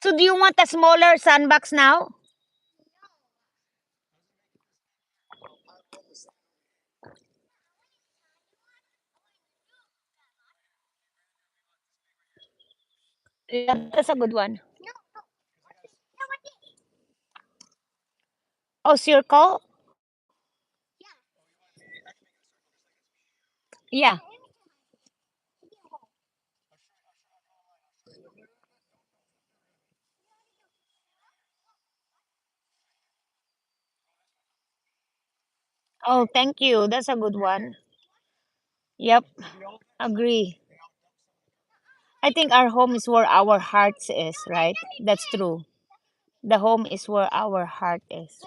So do you want a smaller sandbox now? Yeah, that's a good one. Oh, circle? Yeah. Oh, thank you. That's a good one. Yep. Agree. I think our home is where our hearts is, right? That's true. The home is where our heart is.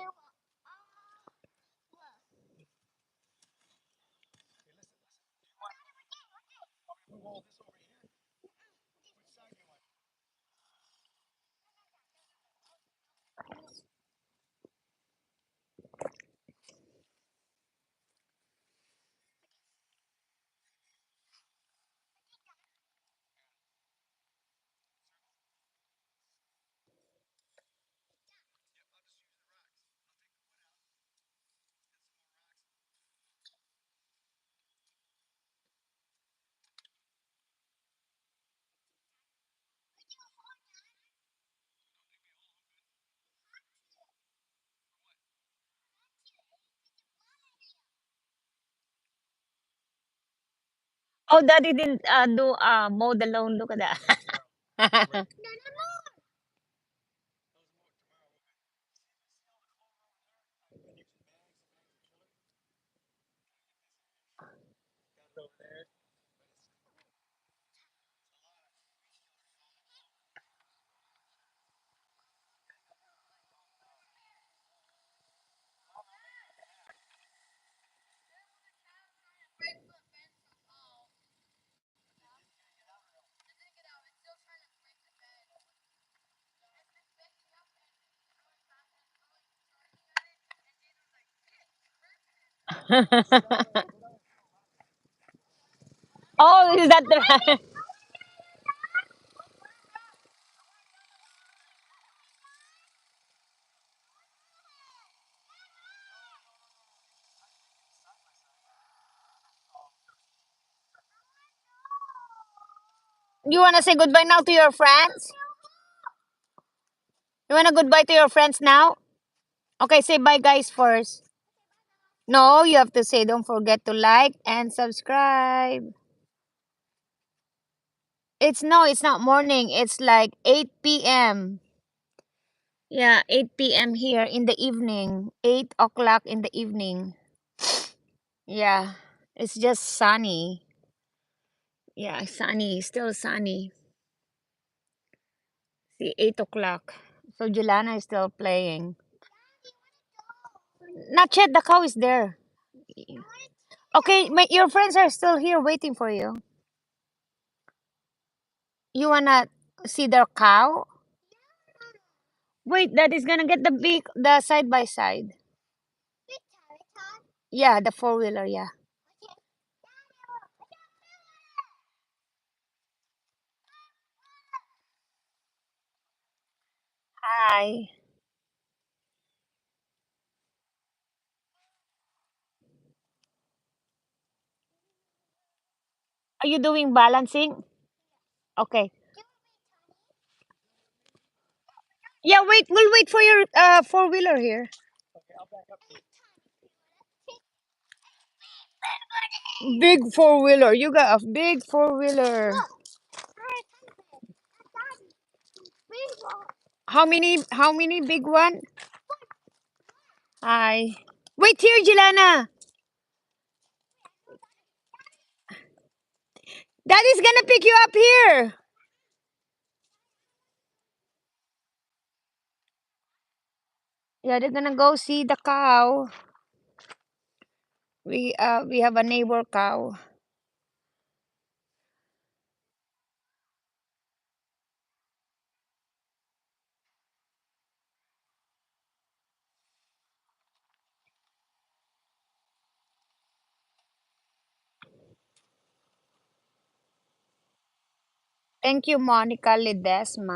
Oh, daddy didn't do mow the lawn. Look at that. Oh, is that the You wanna say goodbye now to your friends? You wanna goodbye to your friends now? Okay, say bye guys first. No, you have to say don't forget to like and subscribe. It's not morning. It's like 8 p.m. Yeah, 8 p.m. here in the evening. 8 o'clock in the evening. Yeah. It's just sunny. Yeah, sunny. Still sunny. See, 8 o'clock. So Julana is still playing. Not yet, the cow is there. Okay, your friends are still here waiting for you. You wanna see their cow? Wait, that is gonna get the side by side. Yeah, the four-wheeler, yeah. Hi. Are you doing balancing? Okay. Yeah, we'll wait for your four-wheeler here. Big four-wheeler. You got a big four-wheeler. How many big one? Hi. Wait here, Jelana. Daddy's gonna pick you up here. Yeah, they're gonna go see the cow. We have a neighbor cow. Thank you, Monica Ledesma.